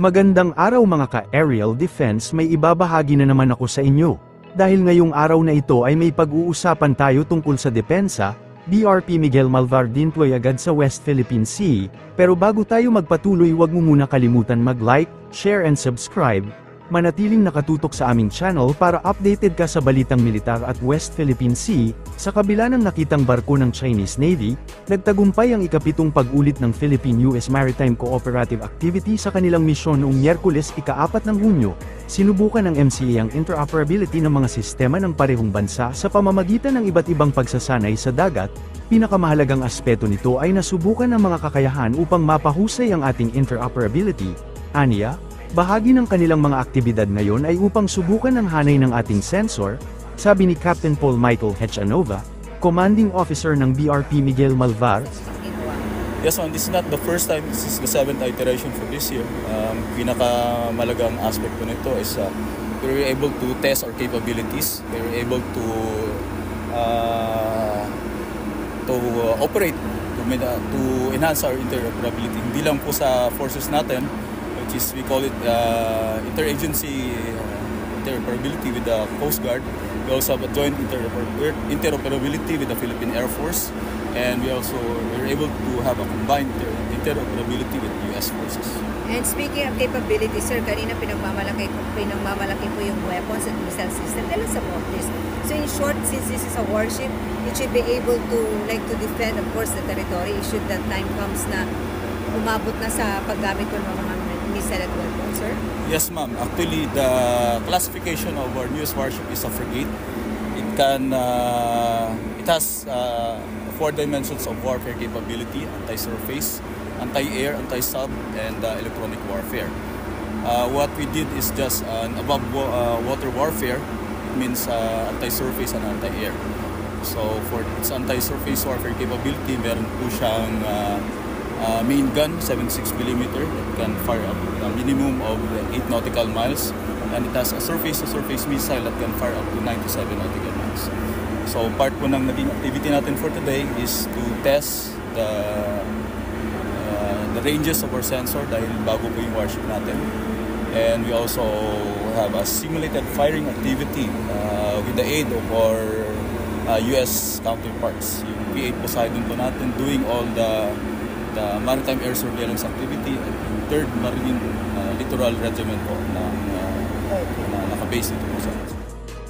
Magandang araw mga ka-aerial defense, may ibabahagi na naman ako sa inyo. Dahil ngayong araw na ito ay may pag-uusapan tayo tungkol sa depensa, BRP Miguel Malvar deploy agad sa West Philippine Sea, pero bago tayo magpatuloy huwag mo muna kalimutan mag-like, share and subscribe. Manatiling nakatutok sa aming channel para updated ka sa balitang militar at West Philippine Sea. Sa kabila ng nakitang barko ng Chinese Navy, nagtagumpay ang ikapitong pag-ulit ng Philippine-US Maritime Cooperative Activity sa kanilang misyon noong Miyerkules ika-4 ng Hunyo. Sinubukan ng MCA ang interoperability ng mga sistema ng parehong bansa sa pamamagitan ng iba't ibang pagsasanay sa dagat. Pinakamahalagang aspeto nito ay nasubukan ng mga kakayahan upang mapahusay ang ating interoperability. Aniya, bahagi ng kanilang mga aktibidad ngayon ay upang subukan ang hanay ng ating sensor, sabi ni Captain Paul Michael Hechanova, Commanding Officer ng BRP Miguel Malvar. Yes, ma'am, this is not the first time, this is the 7th iteration for this year. Pinakamalagang aspect po nito is we were able to test our capabilities. We were able to operate, to enhance our interoperability. Hindi lang po sa forces natin, which is we call it interagency interoperability with the Coast Guard. We also have a joint interoperability with the Philippine Air Force, and we were able to have a combined interoperability with U.S. forces. And speaking of capability, sir, kanina pinagmamalaki po yung weapons and missile system. Tell us about this. So in short, since this is a warship, it should be able to defend, of course, the territory should that time comes na umabot na sa paggamit ng mga missile at weapons, sir? Yes, ma'am. Actually, the classification of our newest warship is a frigate. It has 4 dimensions of warfare capability: anti-surface, anti-air, anti-sub, and electronic warfare. What we did is just an above water warfare. It means anti-surface and anti-air. So for its anti-surface warfare capability, meron po siyang main gun, 76mm, that can fire up a minimum of 8 nautical miles, and it has a surface-to-surface missile that can fire up to 97 nautical miles. So part po ng naging activity natin for today is to test the ranges of our sensor dahil bago po yung warship natin. And we also have a simulated firing activity with the aid of our US counterparts. Yung P-8 Poseidon po natin doing all the maritime air surveillance activity at 3rd Marine Littoral Regiment po na nakabase dito po sa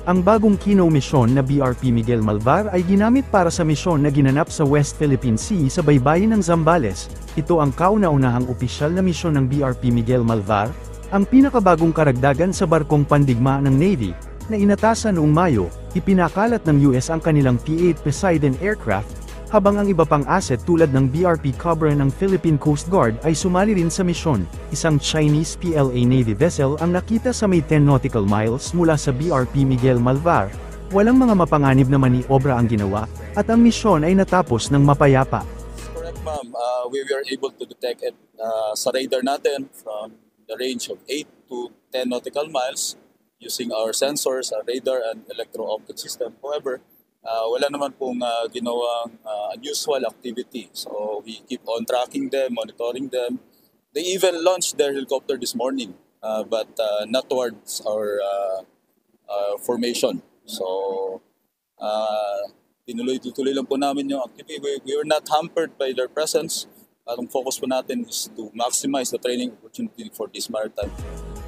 Ang bagong Kino mission na BRP Miguel Malvar ay ginamit para sa misyon na ginanap sa West Philippine Sea sa baybayin ng Zambales. Ito ang kauna-unahang opisyal na misyon ng BRP Miguel Malvar, ang pinakabagong karagdagan sa barkong pandigma ng Navy, na inatasan noong Mayo. Ipinakalat ng US ang kanilang P-8 Poseidon aircraft, habang ang iba pang asset tulad ng BRP Cobra ng Philippine Coast Guard ay sumali rin sa misyon. Isang Chinese PLA Navy vessel ang nakita sa may 10 nautical miles mula sa BRP Miguel Malvar. Walang mga mapanganib na maniobra ang ginawa, at ang misyon ay natapos ng mapayapa. Correct, ma'am. We were able to detect it sa radar natin from the range of 8 to 10 nautical miles using our sensors, our radar and electro-optic system. However, wala naman pong ginawang unusual activity. So we keep on tracking them, monitoring them. They even launched their helicopter this morning, but not towards our formation. So tinuloy-tuloy lang po namin yung activity. We were not hampered by their presence. Ang focus po natin is to maximize the training opportunity for this maritime.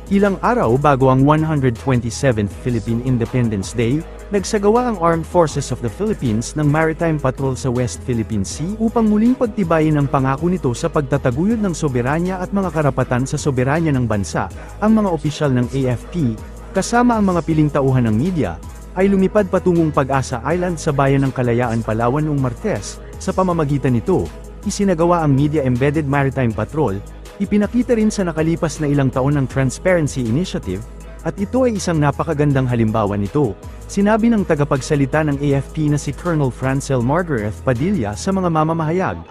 Ilang araw bago ang 127th Philippine Independence Day, nagsagawa ang Armed Forces of the Philippines ng Maritime Patrol sa West Philippine Sea upang muling pagtibayin ang pangako nito sa pagtataguyod ng soberanya at mga karapatan sa soberanya ng bansa. Ang mga opisyal ng AFP, kasama ang mga piling tauhan ng media, ay lumipad patungong Pag-asa Island sa bayan ng Kalayaan, Palawan noong Martes. Sa pamamagitan nito, isinagawa ang Media Embedded Maritime Patrol. Ipinakita rin sa nakalipas na ilang taon ng Transparency Initiative, at ito ay isang napakagandang halimbawa nito, sinabi ng tagapagsalita ng AFP na si Colonel Francel Margaret Padilla sa mga mamamahayag.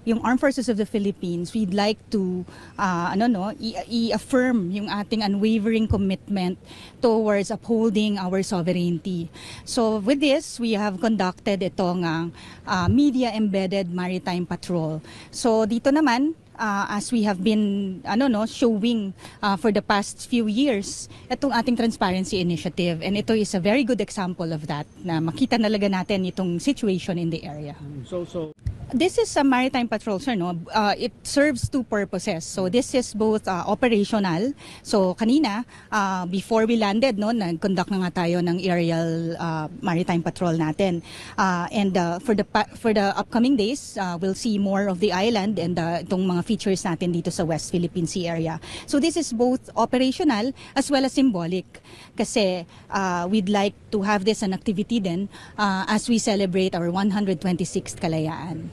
yung Armed Forces of the Philippines, we'd like to i-affirm yung ating unwavering commitment towards upholding our sovereignty. So with this, we have conducted itong media embedded maritime patrol. So dito naman, as we have been showing for the past few years, itong ating transparency initiative, and ito is a very good example of that, na makita talaga natin itong situation in the area. This is a maritime patrol, sir, no? It serves two purposes. So this is both operational. So kanina, before we landed, no, nag-conduct na nga tayo ng aerial maritime patrol natin. And for the upcoming days, we'll see more of the island and itong mga features natin dito sa West Philippine Sea area. So this is both operational as well as symbolic. Kasi we'd like to have this an activity din as we celebrate our 126th kalayaan.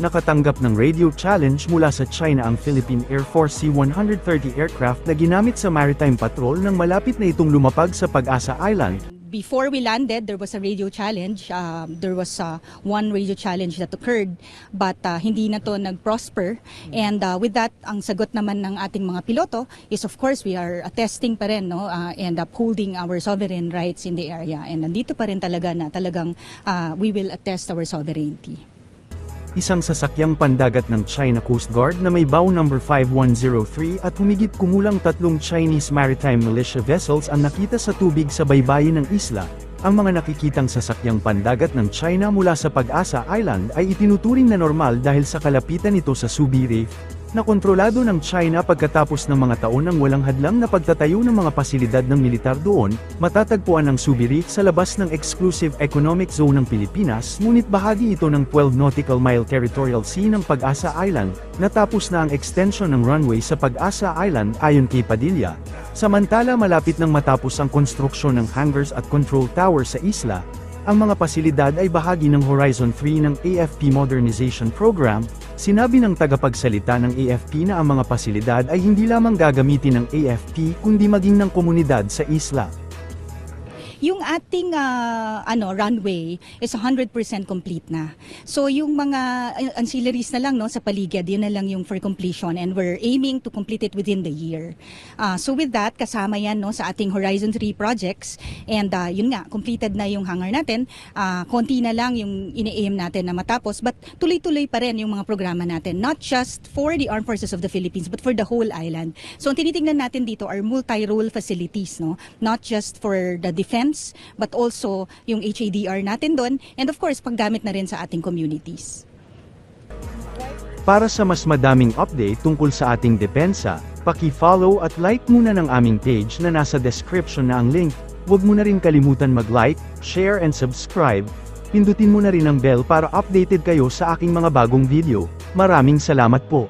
Nakatanggap ng radio challenge mula sa China ang Philippine Air Force C-130 aircraft na ginamit sa maritime patrol nang malapit na itong lumapag sa Pag-asa Island. Before we landed, there was a radio challenge. There was one radio challenge that occurred, but hindi na to nag-prosper. And with that, ang sagot naman ng ating mga piloto is, of course, we are attesting pa rin, no, and upholding our sovereign rights in the area. And nandito pa rin talaga na talagang we will attest our sovereignty. Isang sasakyang pandagat ng China Coast Guard na may bow number 5103 at humigit kumulang 3 Chinese maritime militia vessels ang nakita sa tubig sa baybayin ng isla. Ang mga nakikitang sasakyang pandagat ng China mula sa Pag-asa Island ay itinuturing na normal dahil sa kalapitan nito sa Subi Reef, na kontrolado ng China pagkatapos ng mga taon ng walang hadlang na pagtatayo ng mga pasilidad ng militar doon. Matatagpuan ang Subi Reef sa labas ng Exclusive Economic Zone ng Pilipinas, ngunit bahagi ito ng 12 nautical mile territorial sea ng Pag-asa Island. Natapos na ang extension ng runway sa Pag-asa Island ayon kay Padilla. Samantala, malapit nang matapos ang konstruksyon ng hangars at control tower sa isla. Ang mga pasilidad ay bahagi ng Horizon 3 ng AFP Modernization Program. Sinabi ng tagapagsalita ng AFP na ang mga pasilidad ay hindi lamang gagamitin ng AFP kundi maging ng komunidad sa isla. Yung ating runway is 100% complete na. So yung mga ancillaries na lang, no, sa paligid, yun na lang yung for completion, and we're aiming to complete it within the year. So with that, kasama yan, no, sa ating Horizon 3 projects, and yun nga, completed na yung hangar natin. Konti na lang yung ini-aim natin na matapos, but tuloy-tuloy pa rin yung mga programa natin, not just for the Armed Forces of the Philippines but for the whole island. So ang tinitingnan natin dito are multi-role facilities, no, not just for the defense but also yung HADR natin doon, and of course paggamit na rin sa ating communities. Para sa mas madaming update tungkol sa ating depensa, paki-follow at like muna ng aming page na nasa description na ang link. Huwag mo na rin kalimutan mag-like, share and subscribe. Pindutin mo na rin ang bell para updated kayo sa aking mga bagong video. Maraming salamat po.